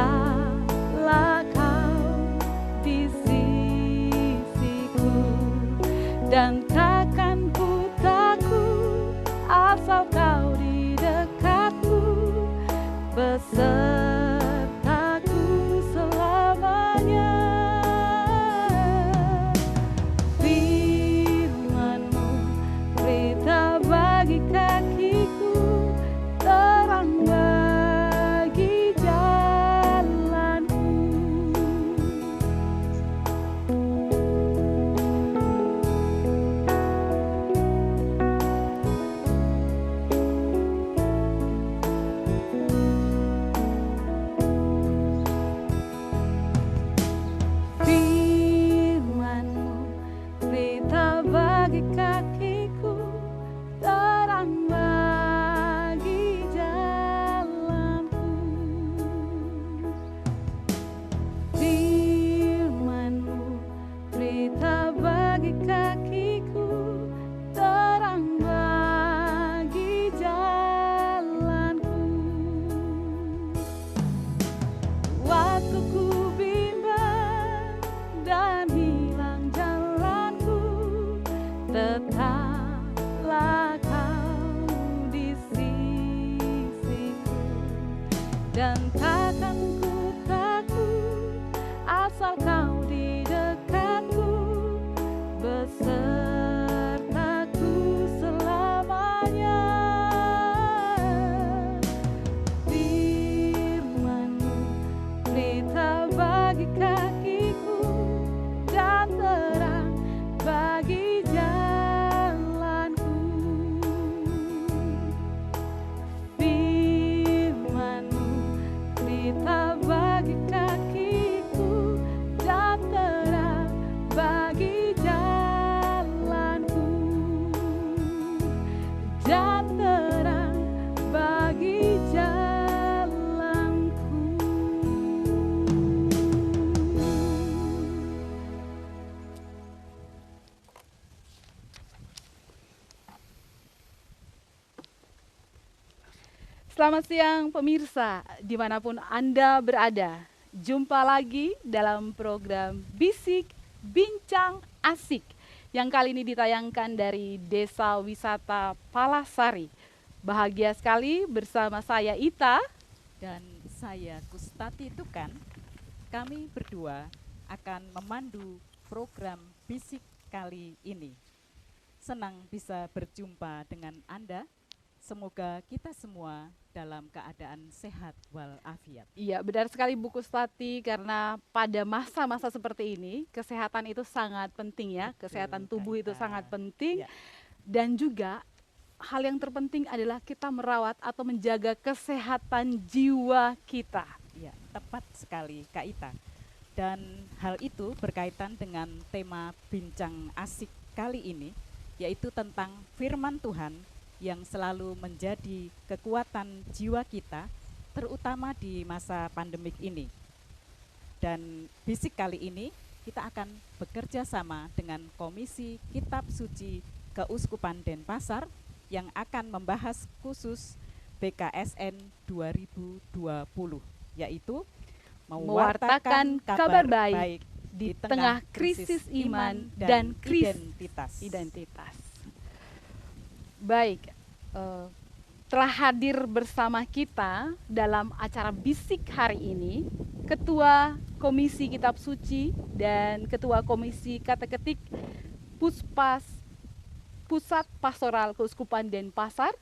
tetaplah kau di sisiku, dan takkan ku takut asal kau di dekatku, besertaku selamanya. Firman-Mu berita bagi kakiku, terang bagi jalanku. Firman-Mu berita bagi kakiku, terang bagi jalanku. Firman-Mu berita bagi kakiku, terang bagi jalanku. Waktu ku bimbang dan hilang jalanku, tetaplah kau di sisiku, dan takkan ku takut asal kau di dekatku, besertaku selamanya. Firman-Mu berita bagi kakiku, dan terang bagi jalanku. Firman-Mu berita bagi kakiku, dan terang bagi jalanku, dan terang bagi jalanku. Selamat siang pemirsa, dimanapun Anda berada. Jumpa lagi dalam program Bisik Bincang Asik yang kali ini ditayangkan dari Desa Wisata Palasari. Bahagia sekali bersama saya Ita. Dan saya Kustati Tukan. Kami berdua akan memandu program Bisik kali ini. Senang bisa berjumpa dengan Anda. Semoga kita semua dalam keadaan sehat walafiat. Iya, benar sekali Bu Kustati, karena pada masa-masa seperti ini kesehatan itu sangat penting ya. Betul, Kesehatan tubuh itu Kak Ita. sangat penting. Ya. Dan juga hal yang terpenting adalah kita merawat atau menjaga kesehatan jiwa kita. Ya, tepat sekali Kak Ita. Dan hal itu berkaitan dengan tema bincang asik kali ini, yaitu tentang firman Tuhan yang selalu menjadi kekuatan jiwa kita, terutama di masa pandemik ini. Dan bisik kali ini kita akan bekerja sama dengan Komisi Kitab Suci Keuskupan Denpasar yang akan membahas khusus BKSN 2020, yaitu Mewartakan kabar baik di tengah krisis iman dan krisis identitas. Baik, telah hadir bersama kita dalam acara Bisik hari ini Ketua Komisi Kitab Suci dan Ketua Komisi Kateketik Puspas Pusat Pastoral Keuskupan Denpasar,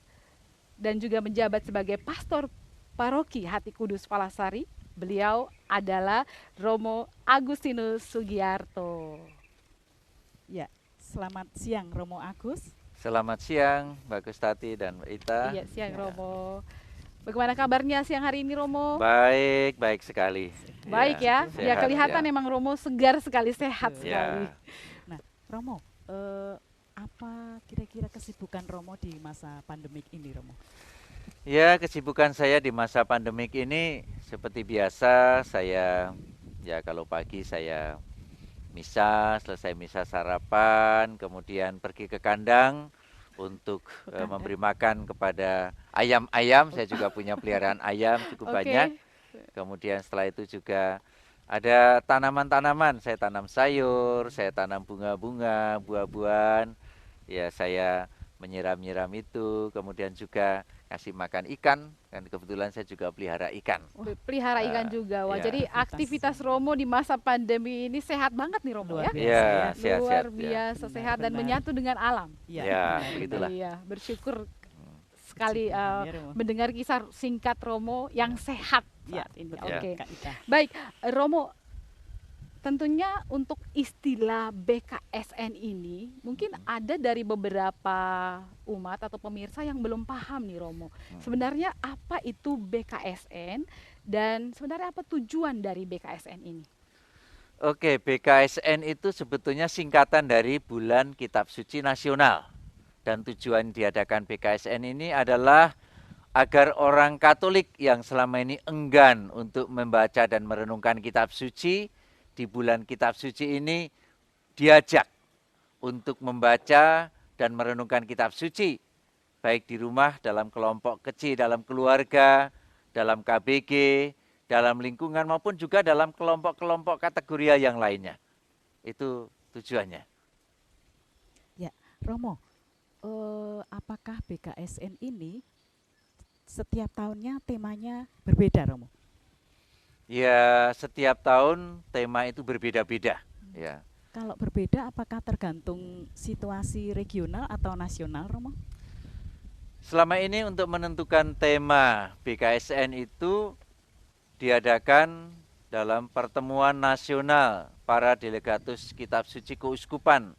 dan juga menjabat sebagai Pastor Paroki Hati Kudus Palasari. Beliau adalah Romo Agustinus Sugiarto. Ya, selamat siang Romo Agus. Selamat siang Mbak Kustati dan Mbak Ita. Iya, siang Romo. Bagaimana kabarnya siang hari ini Romo? Baik, baik sekali. Baik ya, sehat, kelihatan ya. memang Romo segar sekali, sehat sekali. Nah, Romo, apa kira-kira kesibukan Romo di masa pandemik ini, Romo? Ya, kesibukan saya di masa pandemik ini seperti biasa, saya ya kalau pagi saya misa, selesai misa sarapan, kemudian pergi ke kandang untuk memberi makan kepada ayam-ayam. Saya juga punya peliharaan ayam cukup banyak. Kemudian setelah itu juga ada tanaman-tanaman, saya tanam sayur, saya tanam bunga-bunga, buah-buahan. Ya, saya menyiram-nyiram itu, kemudian juga kasih makan ikan, dan kebetulan saya juga pelihara ikan. Pelihara ikan Ah, juga. Wah, ya. jadi aktivitas Romo di masa pandemi ini sehat banget nih Romo Luar ya. biasa Ya, ya. sehat-sehat Luar ya. biasa Benar, sehat dan benar. menyatu dengan alam. Ya, Ya, benar, begitulah. benar. Iya, bersyukur sekali Tuhan, ya, Romo. mendengar kisah singkat Romo yang sehat Ya, saat ini. betul, Oke. Kak Ita. Baik, Romo, tentunya untuk istilah BKSN ini mungkin ada dari beberapa umat atau pemirsa yang belum paham nih Romo. Sebenarnya apa itu BKSN dan sebenarnya apa tujuan dari BKSN ini? Oke, BKSN itu sebetulnya singkatan dari Bulan Kitab Suci Nasional. Dan tujuan diadakan BKSN ini adalah agar orang Katolik yang selama ini enggan untuk membaca dan merenungkan kitab suci, di bulan kitab suci ini diajak untuk membaca dan merenungkan kitab suci, baik di rumah, dalam kelompok kecil, dalam keluarga, dalam KBG, dalam lingkungan, maupun juga dalam kelompok-kelompok kategoria yang lainnya. Itu tujuannya. Ya, Romo, apakah BKSN ini setiap tahunnya temanya berbeda, Romo? Ya, setiap tahun tema itu berbeda-beda. Ya. Kalau berbeda, apakah tergantung situasi regional atau nasional, Romo? Selama ini untuk menentukan tema BKSN itu diadakan dalam pertemuan nasional para delegatus kitab suci keuskupan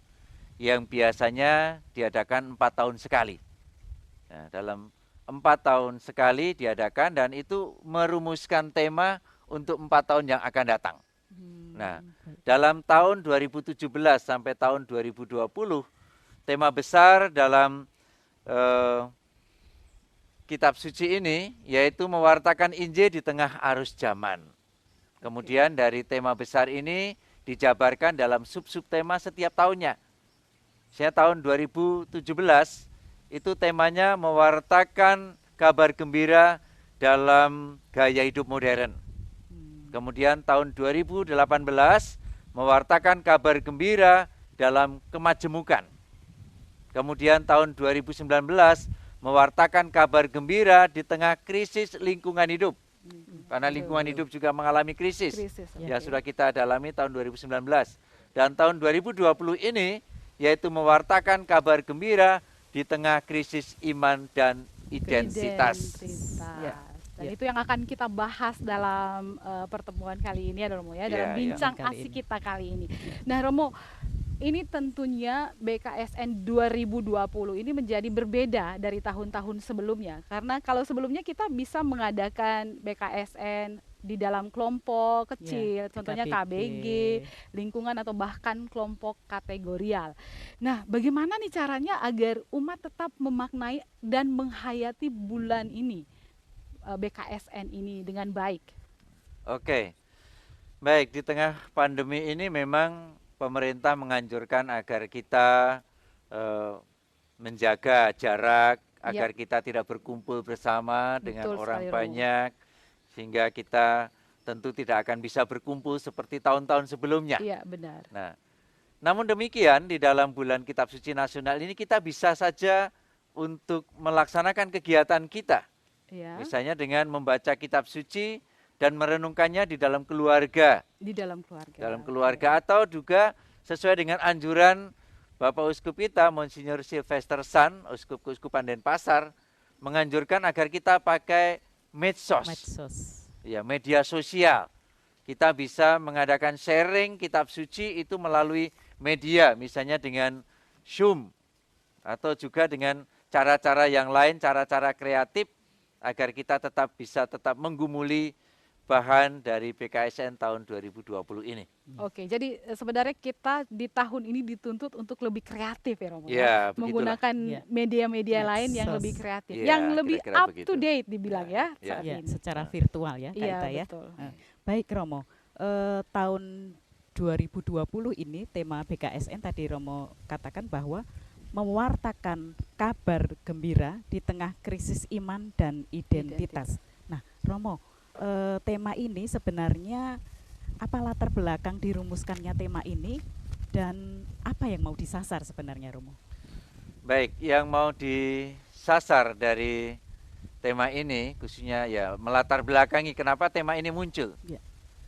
yang biasanya diadakan 4 tahun sekali. Nah, dalam 4 tahun sekali diadakan dan itu merumuskan tema untuk 4 tahun yang akan datang. Nah, dalam tahun 2017 sampai tahun 2020, tema besar dalam kitab suci ini yaitu mewartakan Injil di tengah arus zaman. Kemudian dari tema besar ini dijabarkan dalam sub-sub tema setiap tahunnya. Saya tahun 2017 itu temanya mewartakan kabar gembira dalam gaya hidup modern. Kemudian tahun 2018 mewartakan kabar gembira dalam kemajemukan. Kemudian tahun 2019 mewartakan kabar gembira di tengah krisis lingkungan hidup. Karena lingkungan hidup juga mengalami krisis. Ya, sudah kita dalami tahun 2019. Dan tahun 2020 ini yaitu mewartakan kabar gembira di tengah krisis iman dan identitas. Ya. Dan itu yang akan kita bahas dalam pertemuan kali ini ya Romo ya, dalam bincang asik kita kali ini. Nah Romo, ini tentunya BKSN 2020 ini menjadi berbeda dari tahun-tahun sebelumnya. Karena kalau sebelumnya kita bisa mengadakan BKSN di dalam kelompok kecil, contohnya KBG, lingkungan atau bahkan kelompok kategorial. Nah, bagaimana nih caranya agar umat tetap memaknai dan menghayati bulan ini, BKSN ini dengan baik? Oke, baik, di tengah pandemi ini memang pemerintah menganjurkan agar kita menjaga jarak, agar kita tidak berkumpul bersama dengan orang banyak, sehingga kita tentu tidak akan bisa berkumpul seperti tahun-tahun sebelumnya. Iya, benar. Nah, namun demikian di dalam bulan Kitab Suci Nasional ini kita bisa saja untuk melaksanakan kegiatan kita. Misalnya dengan membaca kitab suci dan merenungkannya di dalam keluarga. Di dalam keluarga. Dalam keluarga atau juga sesuai dengan anjuran Bapak Uskup kita, Monsinyur Sylvester Sun, Uskup Keuskupan Denpasar, menganjurkan agar kita pakai medsos. Ya, media sosial. Kita bisa mengadakan sharing kitab suci itu melalui media, misalnya dengan Zoom atau juga dengan cara-cara yang lain, cara-cara kreatif agar kita bisa tetap menggumuli bahan dari BKSN tahun 2020 ini. Oke, jadi sebenarnya kita di tahun ini dituntut untuk lebih kreatif ya Romo, menggunakan media-media lain yang lebih kreatif, yang lebih up to date dibilang saat ini. Secara virtual ya, Kak Ita ya. Betul. Baik Romo, tahun 2020 ini tema BKSN tadi Romo katakan bahwa mewartakan kabar gembira di tengah krisis iman dan identitas. Nah, Romo, tema ini sebenarnya apa latar belakang dirumuskannya tema ini dan apa yang mau disasar sebenarnya, Romo? Baik, yang mau disasar dari tema ini khususnya ya melatar belakangi kenapa tema ini muncul. Ya.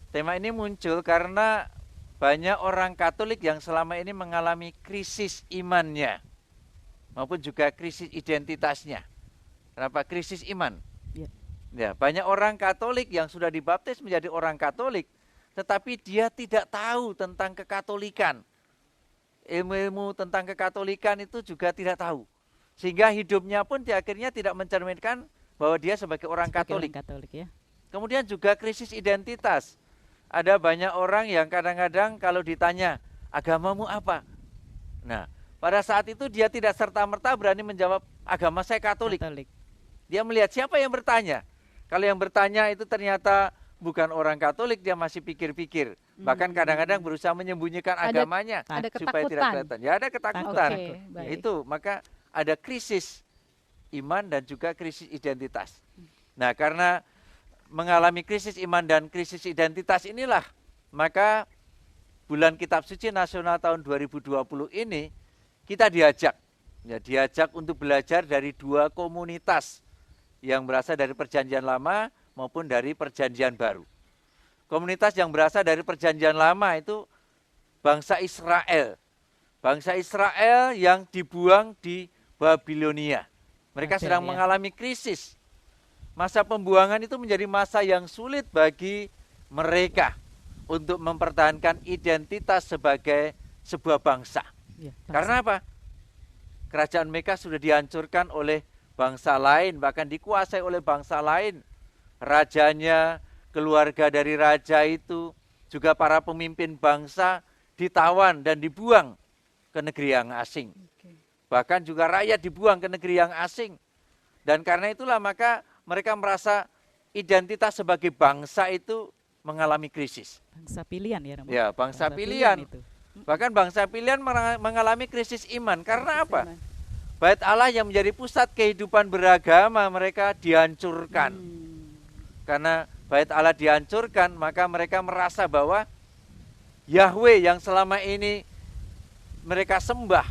Tema ini muncul karena banyak orang Katolik yang selama ini mengalami krisis imannya maupun juga krisis identitasnya. Kenapa krisis iman? Ya. Ya, banyak orang Katolik yang sudah dibaptis menjadi orang Katolik, tetapi dia tidak tahu tentang kekatolikan. Ilmu-ilmu tentang kekatolikan itu juga tidak tahu. Sehingga hidupnya pun di akhirnya tidak mencerminkan bahwa dia sebagai orang Katolik. Ya. Kemudian juga krisis identitas. Ada banyak orang yang kadang-kadang kalau ditanya, agamamu apa? Nah, pada saat itu dia tidak serta-merta berani menjawab, agama saya Katolik. Dia melihat siapa yang bertanya. Kalau yang bertanya itu ternyata bukan orang Katolik, dia masih pikir-pikir. Bahkan kadang-kadang berusaha menyembunyikan agamanya ada supaya tidak kelihatan. Ya ada ketakutan. Itu, maka ada krisis iman dan juga krisis identitas. Nah, karena mengalami krisis iman dan krisis identitas inilah, maka bulan Kitab Suci Nasional tahun 2020 ini kita diajak untuk belajar dari dua komunitas yang berasal dari Perjanjian Lama maupun dari Perjanjian Baru. Komunitas yang berasal dari Perjanjian Lama itu bangsa Israel. Bangsa Israel yang dibuang di Babilonia. Mereka sedang mengalami krisis. Masa pembuangan itu menjadi masa yang sulit bagi mereka untuk mempertahankan identitas sebagai sebuah bangsa. Karena apa? Kerajaan mereka sudah dihancurkan oleh bangsa lain, bahkan dikuasai oleh bangsa lain. Rajanya, keluarga dari raja itu, juga para pemimpin bangsa ditawan dan dibuang ke negeri yang asing. Bahkan juga rakyat dibuang ke negeri yang asing. Dan karena itulah maka mereka merasa identitas sebagai bangsa itu mengalami krisis. Bangsa pilihan ya, Romo? Ya, bangsa pilihan. Bahkan bangsa pilihan mengalami krisis iman. Karena apa? Bait Allah yang menjadi pusat kehidupan beragama mereka dihancurkan. Karena bait Allah dihancurkan, maka mereka merasa bahwa Yahweh yang selama ini mereka sembah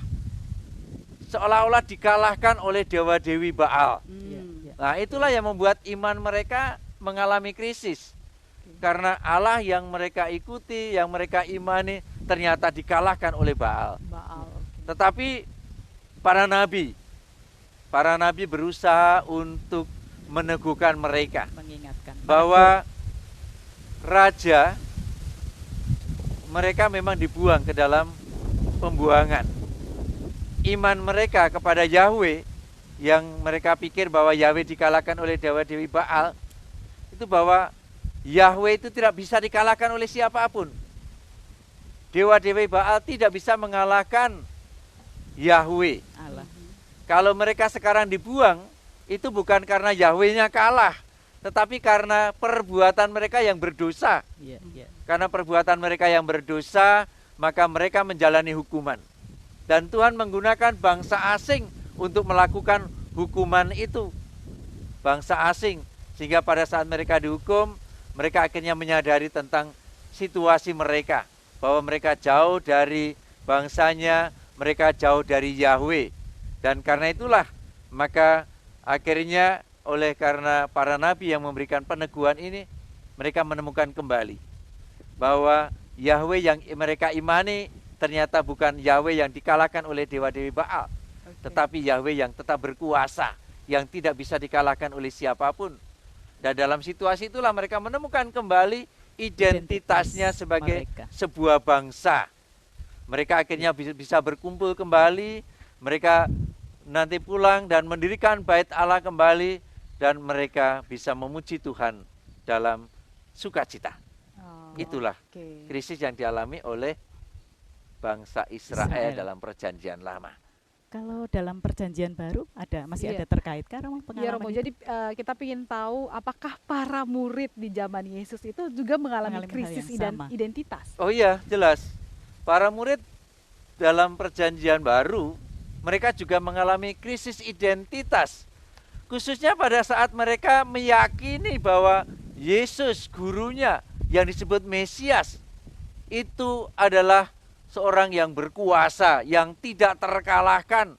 seolah-olah dikalahkan oleh dewa-dewi Baal. Nah, itulah yang membuat iman mereka mengalami krisis. Karena Allah yang mereka ikuti, yang mereka imani ternyata dikalahkan oleh Baal. Tetapi para nabi berusaha untuk meneguhkan mereka, mengingatkan bahwa raja mereka memang dibuang ke dalam pembuangan. Iman mereka kepada Yahweh yang mereka pikir bahwa Yahweh dikalahkan oleh dewa-dewi Baal, itu bahwa Yahweh itu tidak bisa dikalahkan oleh siapapun. Dewa-dewi Baal tidak bisa mengalahkan Yahweh. Allah. Kalau mereka sekarang dibuang, itu bukan karena Yahweh-nya kalah, tetapi karena perbuatan mereka yang berdosa. Karena perbuatan mereka yang berdosa, maka mereka menjalani hukuman. Dan Tuhan menggunakan bangsa asing untuk melakukan hukuman itu. Bangsa asing. Sehingga pada saat mereka dihukum, mereka akhirnya menyadari tentang situasi mereka. Bahwa mereka jauh dari bangsanya, mereka jauh dari Yahweh. Dan karena itulah, maka akhirnya karena para nabi yang memberikan peneguhan ini, mereka menemukan kembali bahwa Yahweh yang mereka imani ternyata bukan Yahweh yang dikalahkan oleh dewa-dewi Baal, tetapi Yahweh yang tetap berkuasa, yang tidak bisa dikalahkan oleh siapapun. Dan dalam situasi itulah mereka menemukan kembali identitasnya sebagai sebuah bangsa. Mereka akhirnya bisa berkumpul kembali, mereka nanti pulang dan mendirikan bait Allah kembali, dan mereka bisa memuji Tuhan dalam sukacita. Itulah krisis yang dialami oleh bangsa Israel dalam Perjanjian Lama. Kalau dalam Perjanjian Baru masih ada terkait karena pengalaman. Iya, Romo. Jadi kita ingin tahu apakah para murid di zaman Yesus itu juga mengalami krisis identitas? Oh iya, jelas. Para murid dalam Perjanjian Baru mereka juga mengalami krisis identitas. Khususnya pada saat mereka meyakini bahwa Yesus gurunya yang disebut Mesias itu adalah seorang yang berkuasa, yang tidak terkalahkan.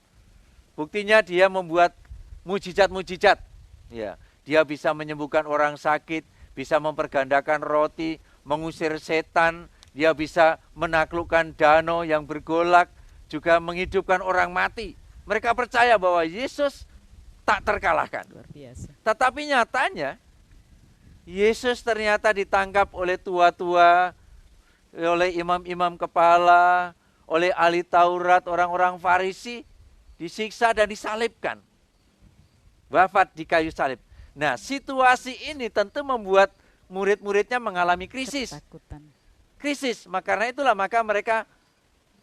Buktinya dia membuat mujizat-mujizat. Ya, dia bisa menyembuhkan orang sakit, bisa mempergandakan roti, mengusir setan, dia bisa menaklukkan danau yang bergolak, juga menghidupkan orang mati. Mereka percaya bahwa Yesus tak terkalahkan. Luar biasa. Tetapi nyatanya Yesus ternyata ditangkap oleh tua-tua, oleh imam-imam kepala, oleh ahli Taurat, orang-orang Farisi, disiksa dan disalibkan. Wafat di kayu salib. Nah, situasi ini tentu membuat murid-muridnya mengalami krisis. Ketakutan. Krisis, karena itulah maka mereka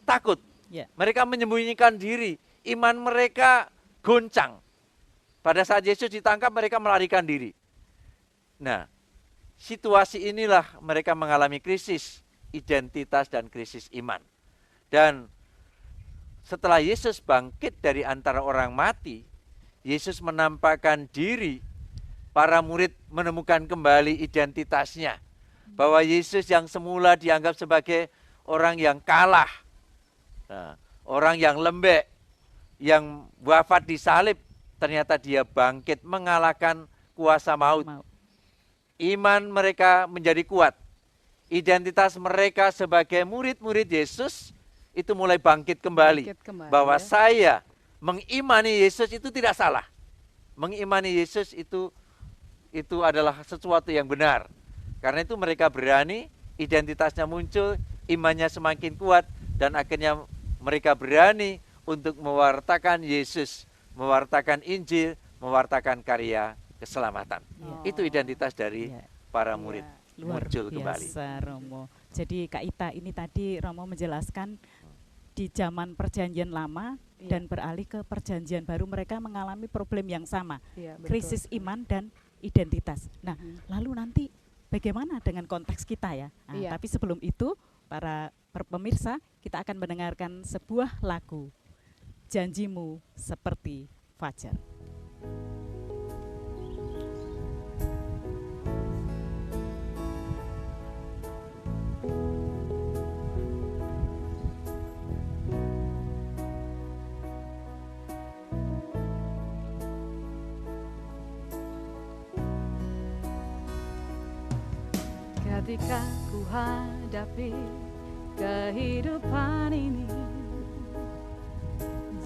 takut. Ya. Mereka menyembunyikan diri, iman mereka goncang. Pada saat Yesus ditangkap mereka melarikan diri. Nah, situasi inilah mereka mengalami krisis identitas dan krisis iman. Dan setelah Yesus bangkit dari antara orang mati, Yesus menampakkan diri, para murid menemukan kembali identitasnya. Bahwa Yesus yang semula dianggap sebagai orang yang kalah, nah, orang yang lembek, yang wafat di salib, ternyata dia bangkit mengalahkan kuasa maut. Iman mereka menjadi kuat. Identitas mereka sebagai murid-murid Yesus itu mulai bangkit kembali. Bahwa saya mengimani Yesus itu tidak salah. Mengimani Yesus itu adalah sesuatu yang benar. Karena itu mereka berani, identitasnya muncul, imannya semakin kuat, dan akhirnya mereka berani untuk mewartakan Yesus, mewartakan Injil, mewartakan karya keselamatan. Itu identitas dari para murid. Luar muncul biasa, kembali. Romo. Jadi Kak Ita, ini tadi Romo menjelaskan di zaman perjanjian lama dan beralih ke perjanjian baru mereka mengalami problem yang sama, krisis iman dan identitas. Nah, lalu nanti bagaimana dengan konteks kita ya? Nah, tapi sebelum itu, para pemirsa, kita akan mendengarkan sebuah lagu, Janjimu Seperti Fajar. Ketika ku hadapi kehidupan ini,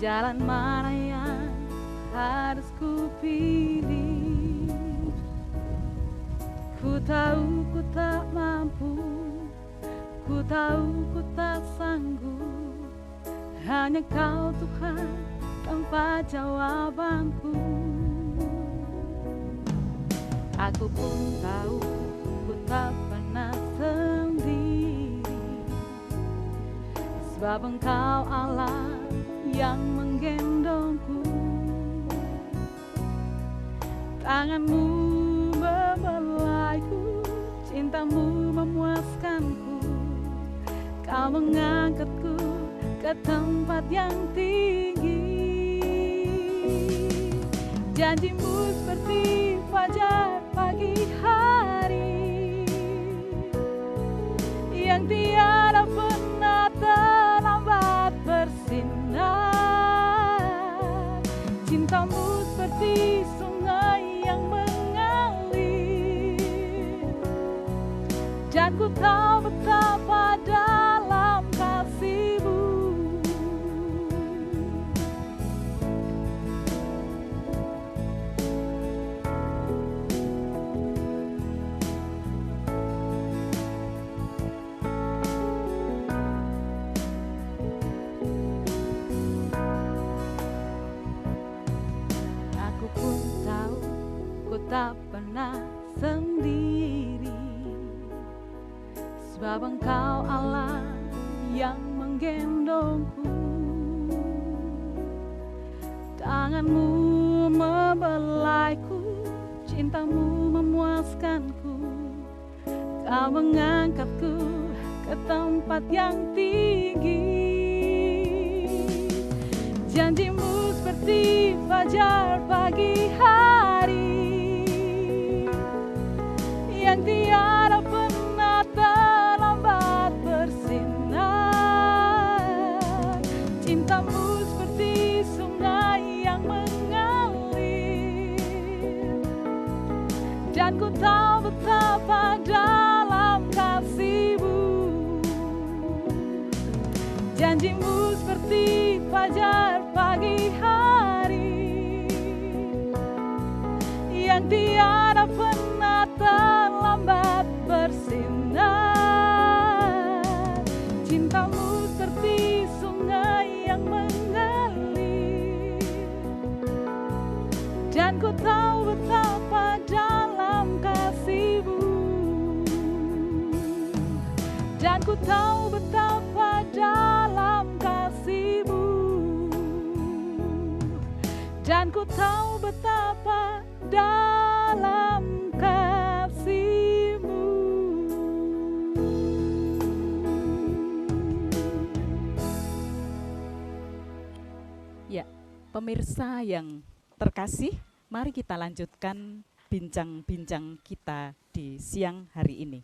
jalan mana yang harus ku pilih? Ku tahu ku tak mampu, ku tahu ku tak sanggup. Hanya Kau Tuhan tempat jawabanku. Aku pun tahu ku tak pernah sendiri, sebab Engkau Allah yang menggendongku. Tanganmu membelaiku, cintamu memuaskanku. Kau mengangkatku ke tempat yang tinggi. Janjimu seperti fajar pagi hari, yang tiada pernah terlambat bersinar. Cintamu seperti sungai yang mengalir, dan ku tahu betapa dalam kasih-Mu. Aku pun tahu ku tak pernah sendiri, sebab Engkau Allah yang menggendongku. Tanganmu membelaiku, cintamu memuaskanku. Kau mengangkatku ke tempat yang tinggi. Janjimu seperti fajar pagi hari, tiada pernah terlambat bersinar. Cintamu seperti sungai yang mengalir, dan ku tahu betapa dalam kasih-Mu. Janji-Mu seperti fajar pagi hari, yang tiada pernah terlambat bersinar. Cinta-Mu seperti sungai yang mengalir, dan ku tahu betapa dalam kasih-Mu. Dan ku tahu betapa dalam kasih-Mu. Dan ku tahu betapa dalam kasih-Mu. Ya, pemirsa yang terkasih, mari kita lanjutkan bincang-bincang kita di siang hari ini.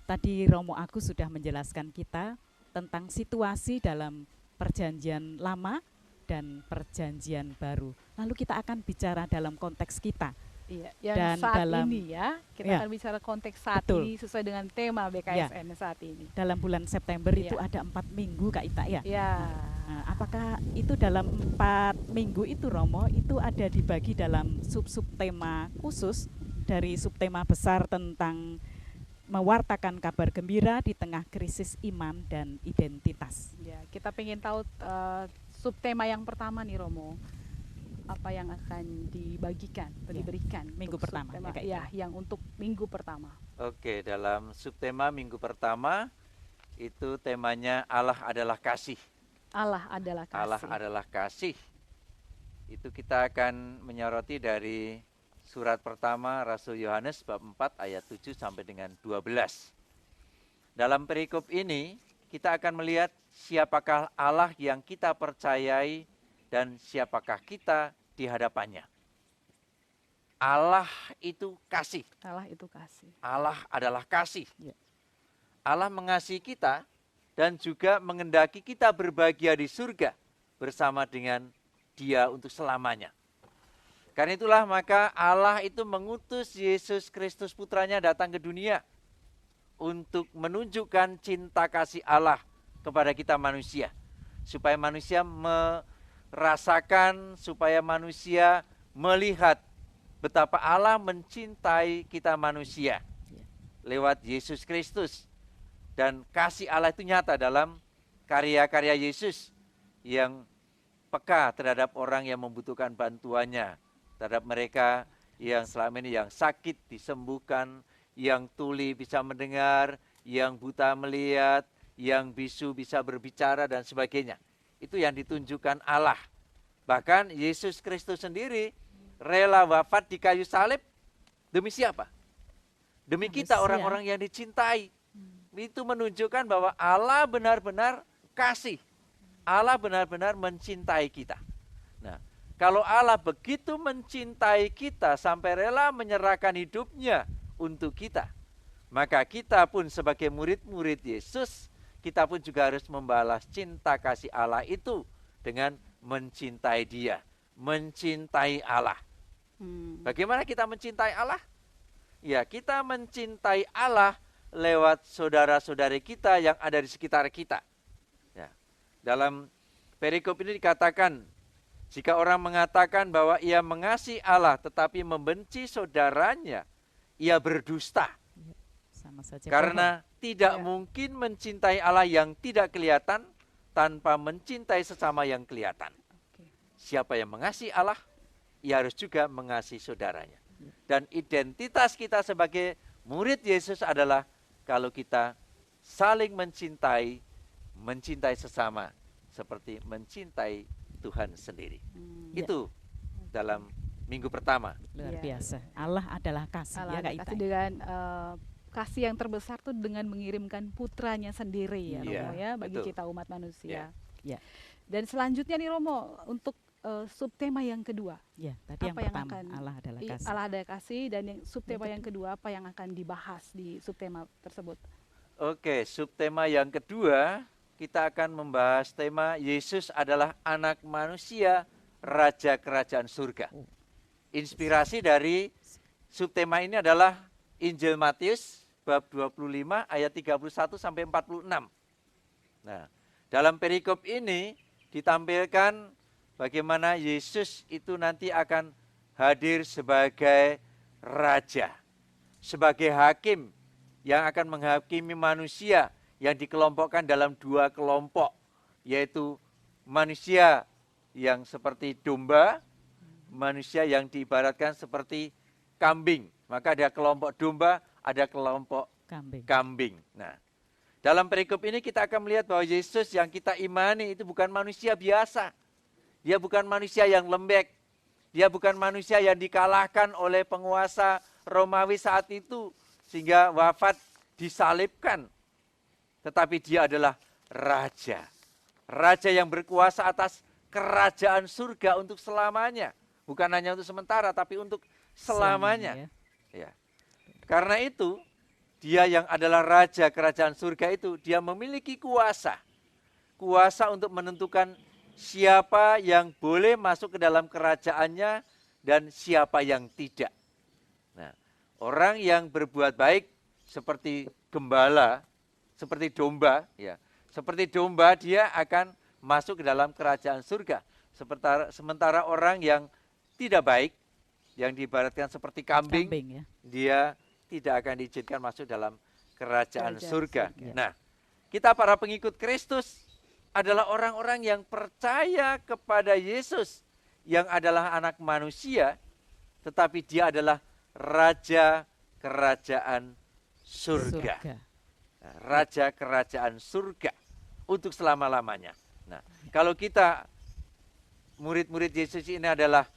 Tadi Romo Agus sudah menjelaskan kita tentang situasi dalam perjanjian lama dan perjanjian baru. Lalu kita akan bicara dalam konteks kita. Iya, yang Dan saat dalam- ini ya, kita Ya. akan bicara konteks saat Betul. ini sesuai dengan tema BKSN saat ini. Dalam bulan September itu Iya. ada 4 minggu Kak Ita ya. Ya, Nah, apakah itu dalam 4 minggu itu Romo itu ada dibagi dalam sub-sub tema khusus dari subtema besar tentang mewartakan kabar gembira di tengah krisis iman dan identitas. ya, kita pengen tahu subtema yang pertama nih Romo, apa yang akan dibagikan atau Ya, diberikan minggu untuk pertama, subtema, ya, Kak ya, Ita. yang untuk minggu pertama. Oke, dalam subtema minggu pertama itu temanya Allah adalah kasih. Allah adalah kasih. Allah adalah kasih. Itu kita akan menyoroti dari surat pertama Rasul Yohanes bab 4 ayat 7 sampai dengan 12. Dalam perikop ini kita akan melihat siapakah Allah yang kita percayai dan siapakah kita di hadapannya. Allah itu kasih. Allah itu kasih. Allah adalah kasih. Ya. Allah mengasihi kita dan juga mengendaki kita berbahagia di surga bersama dengan Dia untuk selamanya. Karena itulah maka Allah itu mengutus Yesus Kristus putranya datang ke dunia untuk menunjukkan cinta kasih Allah kepada kita manusia. Supaya manusia merasakan, supaya manusia melihat betapa Allah mencintai kita manusia lewat Yesus Kristus. Dan kasih Allah itu nyata dalam karya-karya Yesus yang peka terhadap orang yang membutuhkan bantuannya, terhadap mereka yang selama ini yang sakit disembuhkan, yang tuli bisa mendengar, yang buta melihat, yang bisu bisa berbicara dan sebagainya. Itu yang ditunjukkan Allah. Bahkan Yesus Kristus sendiri rela wafat di kayu salib demi siapa? Demi kita, Manusia. orang-orang yang dicintai. Itu menunjukkan bahwa Allah benar-benar kasih. Allah benar-benar mencintai kita. Nah, kalau Allah begitu mencintai kita sampai rela menyerahkan hidupnya untuk kita, maka kita pun sebagai murid-murid Yesus, kita pun juga harus membalas cinta kasih Allah itu dengan mencintai Dia, mencintai Allah. Bagaimana kita mencintai Allah? Ya, kita mencintai Allah lewat saudara-saudari kita yang ada di sekitar kita. Ya. Dalam perikop ini dikatakan, jika orang mengatakan bahwa ia mengasihi Allah tetapi membenci saudaranya, ia berdusta. Sama saja. Karena tidak Ya. mungkin mencintai Allah yang tidak kelihatan tanpa mencintai sesama yang kelihatan. Oke. Siapa yang mengasihi Allah, ia harus juga mengasihi saudaranya. Dan identitas kita sebagai murid Yesus adalah kalau kita saling mencintai, mencintai sesama seperti mencintai Tuhan sendiri. Ya. Itu dalam minggu pertama. Luar Iya. biasa. Allah adalah kasih Allah ya ada Kak Ita. kasih dengan kasih yang terbesar tuh dengan mengirimkan putranya sendiri ya Iya, Romo ya bagi betul. kita umat manusia. Ya. Dan selanjutnya nih Romo untuk subtema yang kedua. Ya, tadi yang Apa yang pertama akan Allah adalah kasih. Allah adalah kasih, dan yang subtema Yang yang kedua apa yang akan dibahas di subtema tersebut? Oke, subtema yang kedua kita akan membahas tema Yesus adalah anak manusia, raja kerajaan surga. Inspirasi dari subtema ini adalah Injil Matius bab 25 ayat 31 sampai 46. Nah, dalam perikop ini ditampilkan bagaimana Yesus itu nanti akan hadir sebagai raja, sebagai hakim yang akan menghakimi manusia yang dikelompokkan dalam dua kelompok, yaitu manusia yang seperti domba, manusia yang diibaratkan seperti kambing. Maka ada kelompok domba, ada kelompok kambing. Nah, dalam perikop ini kita akan melihat bahwa Yesus yang kita imani itu bukan manusia biasa. Dia bukan manusia yang lembek. Dia bukan manusia yang dikalahkan oleh penguasa Romawi saat itu sehingga wafat disalibkan. Tetapi dia adalah raja. Raja yang berkuasa atas kerajaan surga untuk selamanya. Bukan hanya untuk sementara, tapi untuk selamanya. Ya. Karena itu, dia yang adalah raja kerajaan surga itu, dia memiliki kuasa. Kuasa untuk menentukan siapa yang boleh masuk ke dalam kerajaannya dan siapa yang tidak. Nah, orang yang berbuat baik seperti gembala, seperti domba, ya, seperti domba dia akan masuk ke dalam kerajaan surga. Sementara orang yang tidak baik, yang diibaratkan seperti kambing ya. Dia tidak akan diizinkan masuk dalam kerajaan surga. Nah, kita para pengikut Kristus adalah orang-orang yang percaya kepada Yesus yang adalah anak manusia, tetapi dia adalah raja kerajaan surga. Raja kerajaan surga untuk selama-lamanya. Nah, kalau kita murid-murid Yesus ini adalah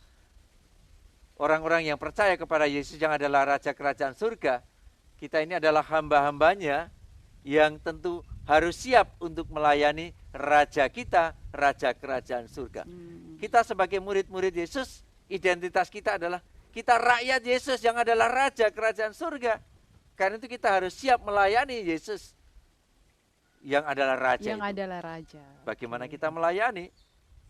orang-orang yang percaya kepada Yesus yang adalah raja kerajaan surga, kita ini adalah hamba-hambanya yang tentu harus siap untuk melayani raja kita, raja kerajaan surga. Kita sebagai murid-murid Yesus, identitas kita adalah kita rakyat Yesus yang adalah raja kerajaan surga. Karena itu kita harus siap melayani Yesus yang adalah raja. Bagaimana kita melayani?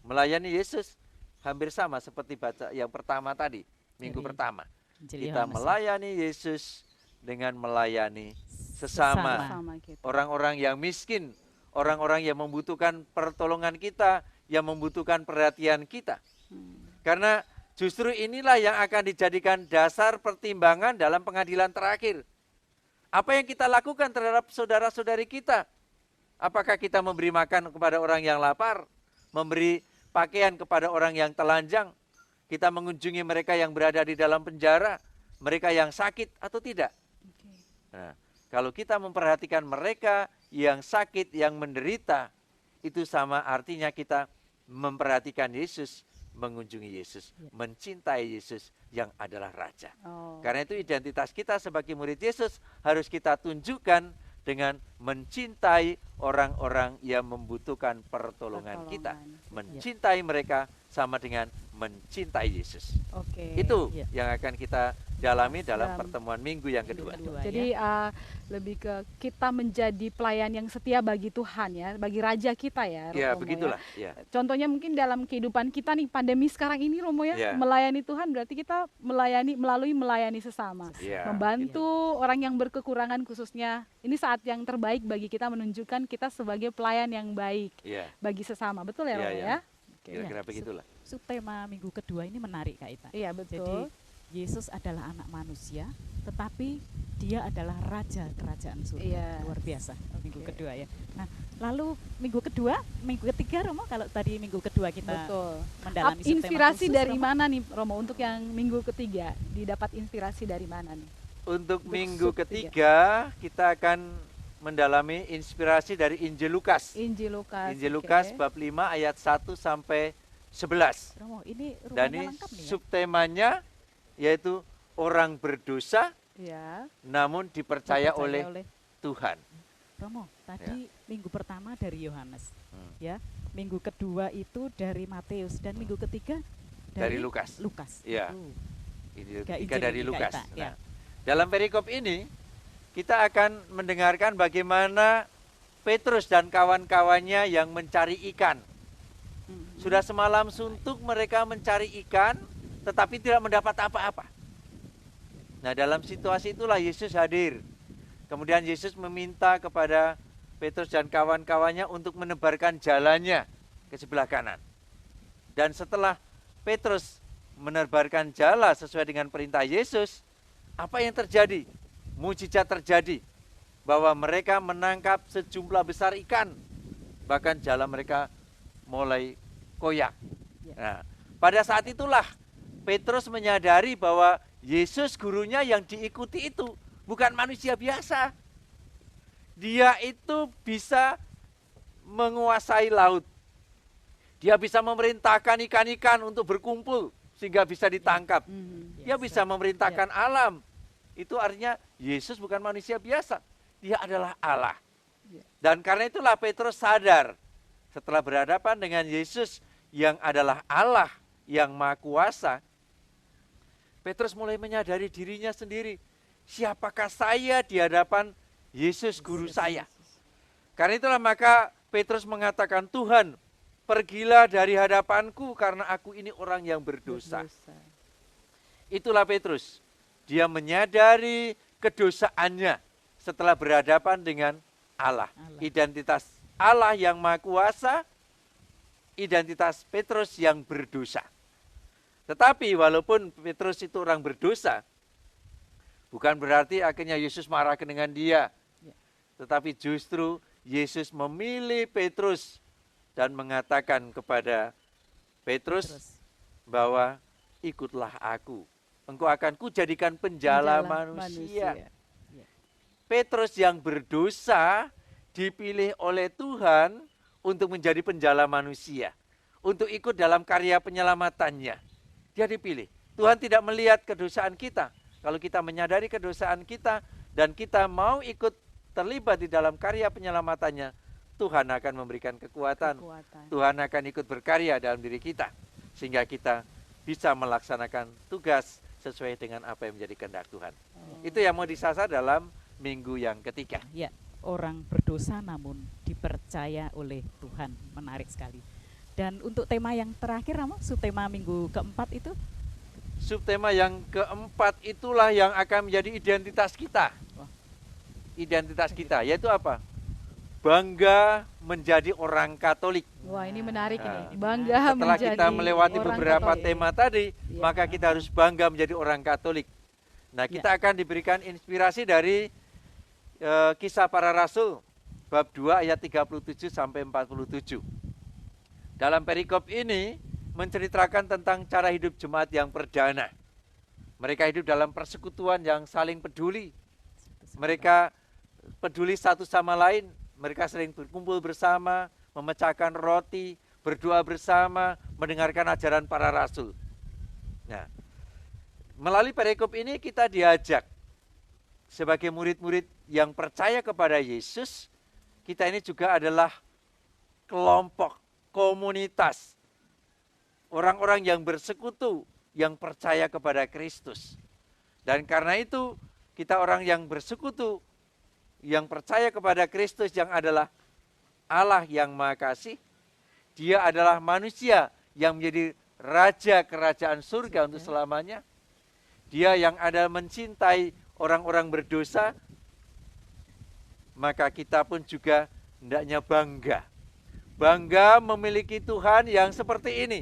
Melayani Yesus hampir sama seperti baca yang pertama tadi. Minggu pertama, kita melayani Yesus dengan melayani sesama. Orang-orang yang miskin, orang-orang yang membutuhkan pertolongan kita, yang membutuhkan perhatian kita. Karena justru inilah yang akan dijadikan dasar pertimbangan dalam pengadilan terakhir. Apa yang kita lakukan terhadap saudara-saudari kita? Apakah kita memberi makan kepada orang yang lapar, memberi pakaian kepada orang yang telanjang, kita mengunjungi mereka yang berada di dalam penjara, mereka yang sakit atau tidak? Nah, kalau kita memperhatikan mereka yang sakit, yang menderita, itu sama artinya kita memperhatikan Yesus, mengunjungi Yesus, mencintai Yesus yang adalah Raja. Karena itu identitas kita sebagai murid Yesus harus kita tunjukkan dengan mencintai orang-orang yang membutuhkan pertolongan kita. Mencintai mereka sama dengan mencintai Yesus. Itu yang akan kita dalami dalam pertemuan minggu yang kedua. Jadi lebih ke kita menjadi pelayan yang setia bagi Tuhan ya, bagi Raja kita ya. Ya, begitulah. Ya. Contohnya mungkin dalam kehidupan kita nih, pandemi sekarang ini Romo ya, melayani Tuhan berarti kita melayani sesama. Membantu orang yang berkekurangan khususnya. Ini saat yang terbaik bagi kita menunjukkan kita sebagai pelayan yang baik bagi sesama. Betul ya Romo ya? Kira-kira begitulah. Subtema minggu kedua ini menarik Kak Ita. Iya betul. Jadi Yesus adalah anak manusia, tetapi dia adalah raja kerajaan surga. Luar biasa minggu kedua ya. Nah, lalu minggu ketiga Romo, kalau tadi minggu kedua kita mendalami subtema inspirasi khusus, dari Romo, mana nih Romo untuk yang minggu ketiga? Didapat inspirasi dari mana nih? Untuk minggu ketiga kita akan mendalami inspirasi dari Injil Lukas. Injil Lukas bab 5 ayat 1 sampai 11. Romo, ini dan ini subtemanya yaitu orang berdosa namun dipercaya oleh Tuhan. Romo, tadi minggu pertama dari Yohanes, Hmm. ya. Minggu kedua itu dari Matius dan minggu ketiga Dari Lukas. Lukas. Ya. Itu. Ini Tiga tiga Injil dari ini, Kak Lukas. Ita, ya. Nah, dalam perikop ini kita akan mendengarkan bagaimana Petrus dan kawan-kawannya yang mencari ikan. Sudah semalam suntuk mereka mencari ikan, tetapi tidak mendapat apa-apa. Nah, dalam situasi itulah Yesus hadir. Kemudian Yesus meminta kepada Petrus dan kawan-kawannya untuk menebarkan jalannya ke sebelah kanan. Dan setelah Petrus menebarkan jala sesuai dengan perintah Yesus, apa yang terjadi? Mujizat terjadi, bahwa mereka menangkap sejumlah besar ikan. Bahkan jala mereka mulai koyak. Nah, pada saat itulah Petrus menyadari bahwa Yesus gurunya yang diikuti itu bukan manusia biasa. Dia itu bisa menguasai laut. Dia bisa memerintahkan ikan-ikan untuk berkumpul sehingga bisa ditangkap. Dia bisa memerintahkan alam. Itu artinya Yesus bukan manusia biasa. Dia adalah Allah. Dan karena itulah Petrus sadar setelah berhadapan dengan Yesus yang adalah Allah yang Maha Kuasa. Petrus mulai menyadari dirinya sendiri. Siapakah saya di hadapan Yesus guru saya? Karena itulah maka Petrus mengatakan, Tuhan, pergilah dari hadapanku karena aku ini orang yang berdosa. Itulah Petrus. Dia menyadari kedosaannya setelah berhadapan dengan Allah. Identitas Allah yang Maha Kuasa, identitas Petrus yang berdosa. Tetapi walaupun Petrus itu orang berdosa, bukan berarti akhirnya Yesus marah dengan dia. Tetapi justru Yesus memilih Petrus dan mengatakan kepada Petrus bahwa ikutlah aku. Engkau akan kujadikan penjala manusia. Petrus yang berdosa dipilih oleh Tuhan untuk menjadi penjala manusia. Untuk ikut dalam karya penyelamatannya. Dia dipilih. Tuhan tidak melihat kedosaan kita. Kalau kita menyadari kedosaan kita dan kita mau ikut terlibat di dalam karya penyelamatannya, Tuhan akan memberikan kekuatan. Tuhan akan ikut berkarya dalam diri kita. Sehingga kita bisa melaksanakan tugas sesuai dengan apa yang menjadi kehendak Tuhan. Itu yang mau disasar dalam minggu yang ketiga. Ya, orang berdosa namun dipercaya oleh Tuhan. Menarik sekali. Dan untuk tema yang terakhir, Ramo, subtema minggu keempat itu? Subtema yang keempat itulah yang akan menjadi identitas kita. Identitas kita, yaitu apa? Bangga menjadi orang Katolik. Wah, ini menarik ini. Setelah Bangga menjadi kita melewati orang beberapa Katolik. tema tadi, maka kita harus bangga menjadi orang Katolik. Nah, kita akan diberikan inspirasi dari Kisah Para Rasul bab 2 ayat 37 sampai 47. Dalam perikop ini menceritakan tentang cara hidup jemaat yang perdana. Mereka hidup dalam persekutuan yang saling peduli. Mereka peduli satu sama lain. Mereka sering berkumpul bersama, memecahkan roti, berdoa bersama, mendengarkan ajaran para rasul. Nah, melalui perikop ini kita diajak sebagai murid-murid yang percaya kepada Yesus, kita ini juga adalah kelompok, komunitas, orang-orang yang bersekutu, yang percaya kepada Kristus. Dan karena itu, kita orang yang bersekutu, yang percaya kepada Kristus yang adalah Allah yang Maha Kasih. Dia adalah manusia yang menjadi raja kerajaan surga untuk selamanya. Dia yang ada mencintai orang-orang berdosa. Maka kita pun juga hendaknya bangga. Bangga memiliki Tuhan yang seperti ini.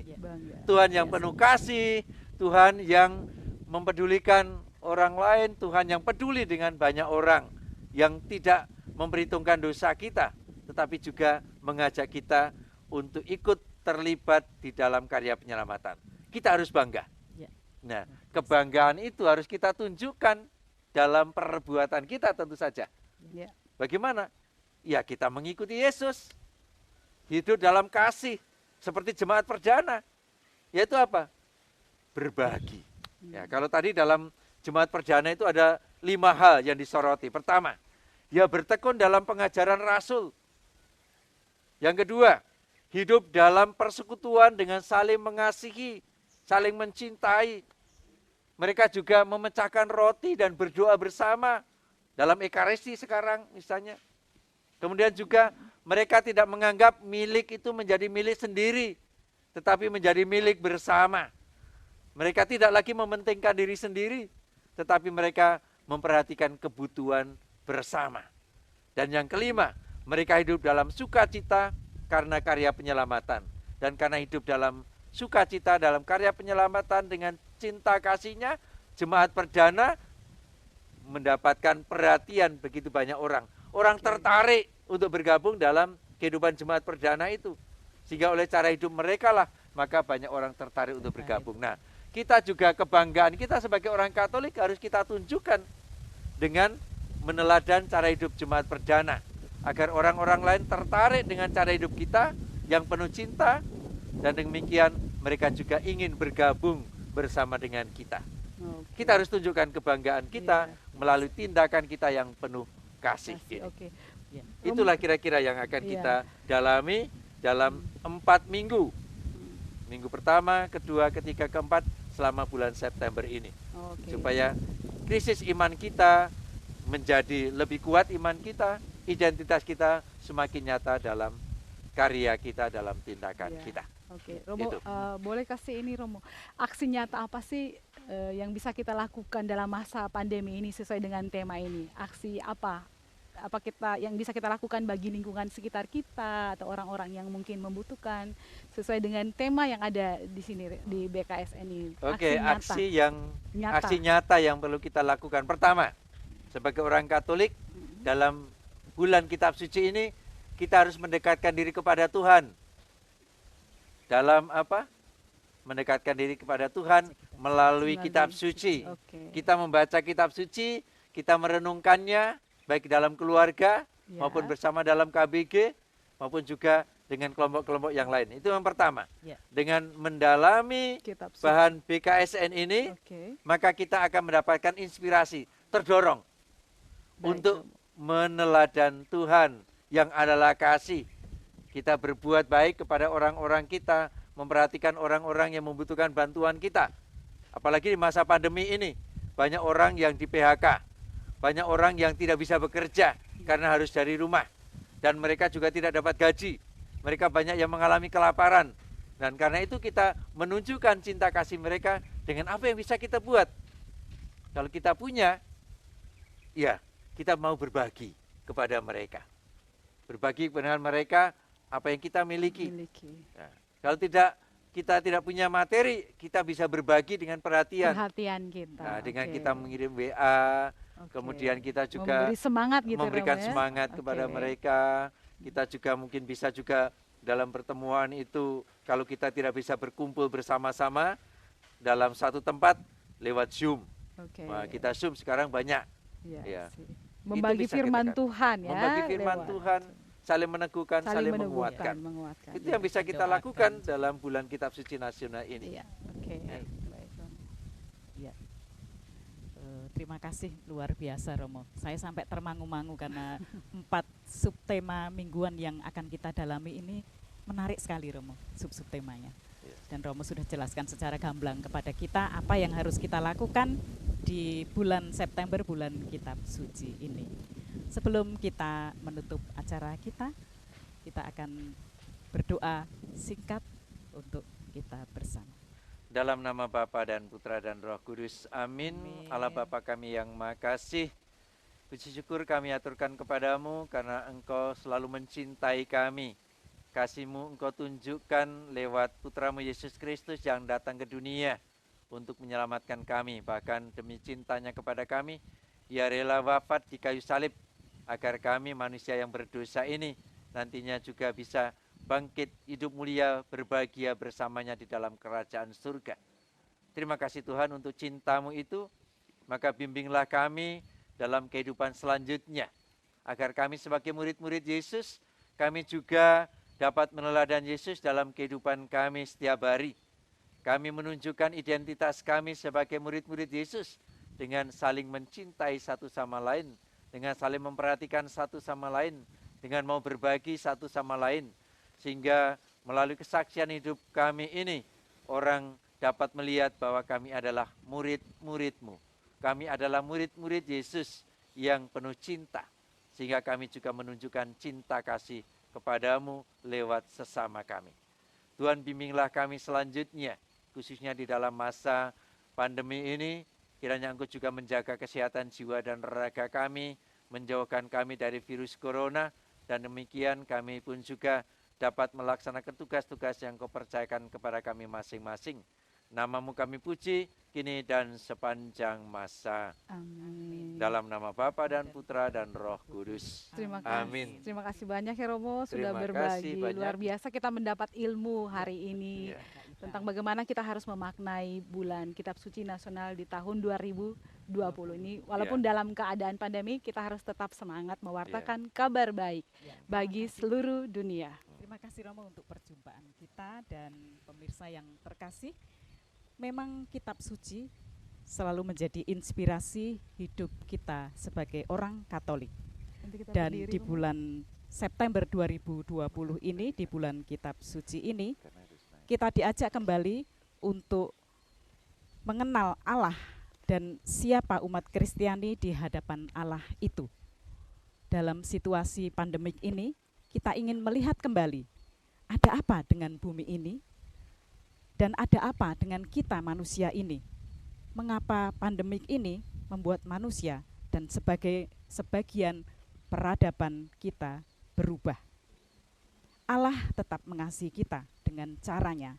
Tuhan yang penuh kasih, Tuhan yang mempedulikan orang lain, Tuhan yang peduli dengan banyak orang, yang tidak memperhitungkan dosa kita, tetapi juga mengajak kita untuk ikut terlibat di dalam karya penyelamatan. Kita harus bangga. Nah, kebanggaan itu harus kita tunjukkan dalam perbuatan kita tentu saja. Bagaimana? Ya, kita mengikuti Yesus. Hidup dalam kasih. Seperti jemaat perdana. Yaitu apa? Berbagi. Ya, kalau tadi dalam jemaat perdana itu ada 5 hal yang disoroti. Pertama, dia bertekun dalam pengajaran Rasul. Yang kedua, hidup dalam persekutuan dengan saling mengasihi, saling mencintai. Mereka juga memecahkan roti dan berdoa bersama dalam Ekaristi sekarang misalnya. Kemudian juga mereka tidak menganggap milik itu menjadi milik sendiri, tetapi menjadi milik bersama. Mereka tidak lagi mementingkan diri sendiri, tetapi mereka memperhatikan kebutuhan bersama. Dan yang kelima, mereka hidup dalam sukacita karena karya penyelamatan. Dan karena hidup dalam sukacita dalam karya penyelamatan dengan cinta kasihnya, jemaat perdana mendapatkan perhatian begitu banyak orang. Orang tertarik untuk bergabung dalam kehidupan jemaat perdana itu. Sehingga oleh cara hidup mereka lah, maka banyak orang tertarik untuk bergabung. Nah, kita juga kebanggaan kita sebagai orang Katolik harus kita tunjukkan dengan meneladan cara hidup jemaat perdana. Agar orang-orang lain tertarik dengan cara hidup kita yang penuh cinta. Dan demikian mereka juga ingin bergabung bersama dengan kita. Kita harus tunjukkan kebanggaan kita melalui tindakan kita yang penuh kasih. Itulah kira-kira yang akan kita dalami dalam 4 minggu. Minggu pertama, kedua, ketiga, keempat selama bulan September ini. Supaya krisis iman kita menjadi lebih kuat iman kita, identitas kita semakin nyata dalam karya kita, dalam tindakan kita. Romo, boleh kasih ini Romo, aksi nyata apa sih yang bisa kita lakukan dalam masa pandemi ini sesuai dengan tema ini? Aksi apa? Apa kita yang bisa kita lakukan bagi lingkungan sekitar kita atau orang-orang yang mungkin membutuhkan sesuai dengan tema yang ada di sini di BKSN ini? Aksi nyata yang perlu kita lakukan. Pertama, sebagai orang Katolik dalam bulan Kitab Suci ini kita harus mendekatkan diri kepada Tuhan. Dalam apa? Mendekatkan diri kepada Tuhan melalui Kitab Suci. Kita membaca Kitab Suci, kita merenungkannya baik dalam keluarga maupun bersama dalam KBG maupun juga dengan kelompok-kelompok yang lain. Itu yang pertama. Dengan mendalami bahan BKSN ini, maka kita akan mendapatkan inspirasi, terdorong untuk meneladan Tuhan yang adalah kasih. Kita berbuat baik kepada orang-orang kita, memperhatikan orang-orang yang membutuhkan bantuan kita. Apalagi di masa pandemi ini, banyak orang yang di PHK, banyak orang yang tidak bisa bekerja karena harus dari rumah. Dan mereka juga tidak dapat gaji. Mereka banyak yang mengalami kelaparan. Dan karena itu kita menunjukkan cinta kasih mereka dengan apa yang bisa kita buat. Kalau kita punya, ya kita mau berbagi kepada mereka. Berbagi dengan mereka apa yang kita miliki. Nah, kalau kita tidak punya materi, kita bisa berbagi dengan perhatian kita. Nah, dengan kita mengirim WA, kemudian kita juga memberikan semangat kepada mereka. Kita juga mungkin bisa juga dalam pertemuan itu, kalau kita tidak bisa berkumpul bersama-sama dalam satu tempat lewat Zoom. Nah, kita Zoom sekarang banyak. Membagi firman Tuhan ya. Membagi firman Tuhan, saling meneguhkan, saling menguatkan. Itu yang bisa kita lakukan dalam bulan Kitab Suci Nasional ini. Terima kasih, luar biasa Romo. Saya sampai termangu-mangu karena 4 subtema mingguan yang akan kita dalami ini menarik sekali Romo, sub-subtemanya. Dan Romo sudah jelaskan secara gamblang kepada kita apa yang harus kita lakukan di bulan September, bulan Kitab Suci ini. Sebelum kita menutup acara kita akan berdoa singkat untuk kita bersama. Dalam nama Bapa dan Putra dan Roh Kudus, amin. Allah Bapa kami yang Maha Kasih, puji syukur kami aturkan kepadamu karena Engkau selalu mencintai kami. Kasih-Mu Engkau tunjukkan lewat Putramu Yesus Kristus yang datang ke dunia untuk menyelamatkan kami. Bahkan demi cintanya kepada kami, Ia rela wafat di kayu salib agar kami manusia yang berdosa ini nantinya juga bisa bangkit hidup mulia berbahagia bersamanya di dalam kerajaan surga. Terima kasih Tuhan untuk cinta-Mu itu, maka bimbinglah kami dalam kehidupan selanjutnya, agar kami sebagai murid-murid Yesus, kami juga dapat meneladan Yesus dalam kehidupan kami setiap hari. Kami menunjukkan identitas kami sebagai murid-murid Yesus dengan saling mencintai satu sama lain dengan saling memperhatikan satu sama lain, dengan mau berbagi satu sama lain, sehingga melalui kesaksian hidup kami ini, orang dapat melihat bahwa kami adalah murid-murid-Mu. Kami adalah murid-murid Yesus yang penuh cinta, sehingga kami juga menunjukkan cinta kasih kepadamu lewat sesama kami. Tuhan, bimbinglah kami selanjutnya, khususnya di dalam masa pandemi ini, kiranya Engkau juga menjaga kesehatan jiwa dan raga kami, menjauhkan kami dari virus corona, dan demikian kami pun juga dapat melaksanakan tugas-tugas yang Kau percayakan kepada kami masing-masing. Nama-Mu kami puji, kini dan sepanjang masa. Amin. Dalam nama Bapa dan Putra dan Roh Kudus. Terima kasih. Amin. Terima kasih banyak ya Romo sudah Terima berbagi. kasih banyak. Luar biasa kita mendapat ilmu hari ini Iya. tentang bagaimana kita harus memaknai bulan Kitab Suci Nasional di tahun 2020 ini. Walaupun dalam keadaan pandemi, kita harus tetap semangat mewartakan kabar baik Ya, bagi seluruh dunia. terima kasih Romo untuk perjumpaan kita dan pemirsa yang terkasih. Memang kitab suci selalu menjadi inspirasi hidup kita sebagai orang Katolik. Nanti kita Dan berdiri, di Romo. bulan September 2020 ini, di bulan kitab suci ini, kita diajak kembali untuk mengenal Allah dan siapa umat Kristiani di hadapan Allah itu. Dalam situasi pandemik ini, kita ingin melihat kembali, ada apa dengan bumi ini? Dan ada apa dengan kita manusia ini? Mengapa pandemik ini membuat manusia dan sebagian peradaban kita berubah? Allah tetap mengasihi kita dengan caranya.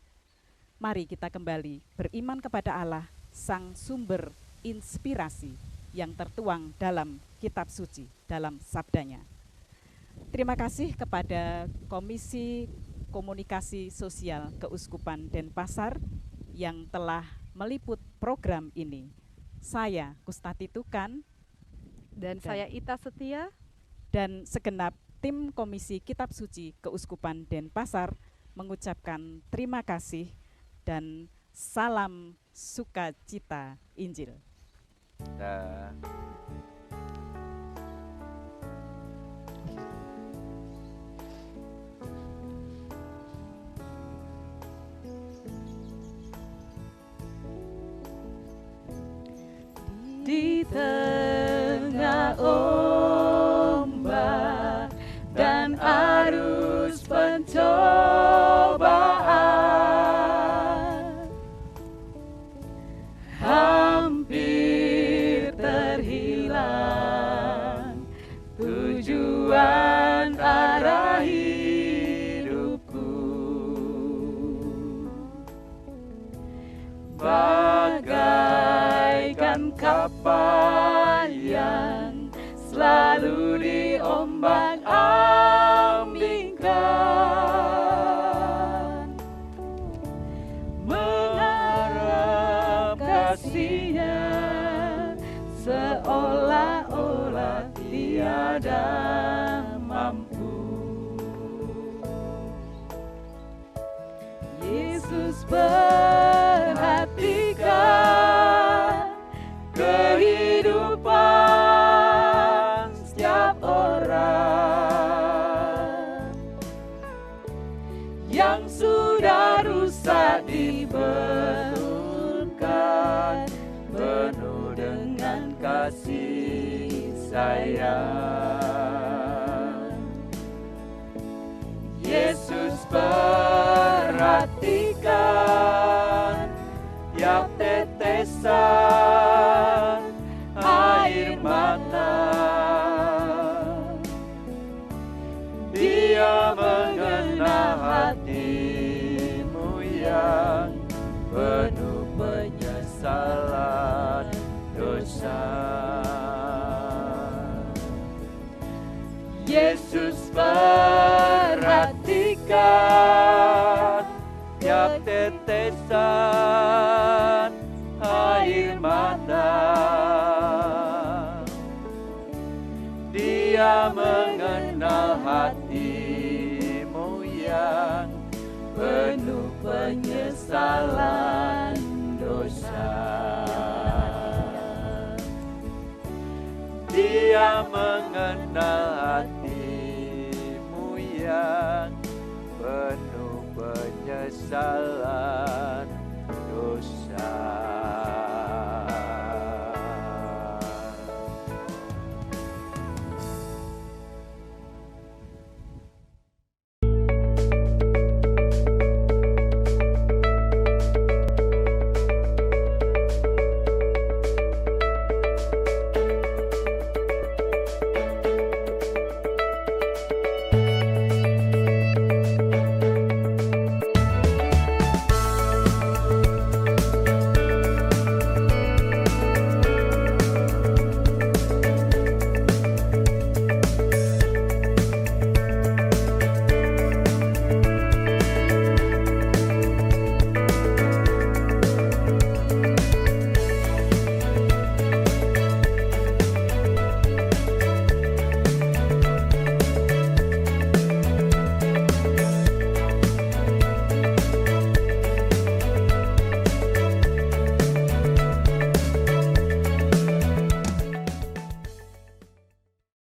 Mari kita kembali beriman kepada Allah, sang sumber inspirasi yang tertuang dalam kitab suci, dalam sabdanya. Terima kasih kepada Komisi Komunikasi Sosial Keuskupan Denpasar yang telah meliput program ini. Saya Kustati Tukan Dan saya Ita Setia. dan segenap tim Komisi Kitab Suci Keuskupan Denpasar mengucapkan terima kasih dan salam sukacita Injil. Dah. Di tengah ombak dan arus pencobaan, hampir terhilang tujuan arah hidupku. Bagaikan kapal yang selalu diombang-ambingkan, mengharap kasih-Nya seolah-olah tiada mampu. Yesus perhatikan kehidupan setiap orang yang sudah rusak dibetulkan penuh dengan kasih sayang. Yesus perhatikan tiap tetesan air mata. Dia mengenal hatimu yang penuh penyesalan dosa. Yesus perhatikan tiap tetesan air mata. Dia mengenal hatimu yang penuh penyesalan dosa. Dia mengenal hatimu yang penuh penyesalan.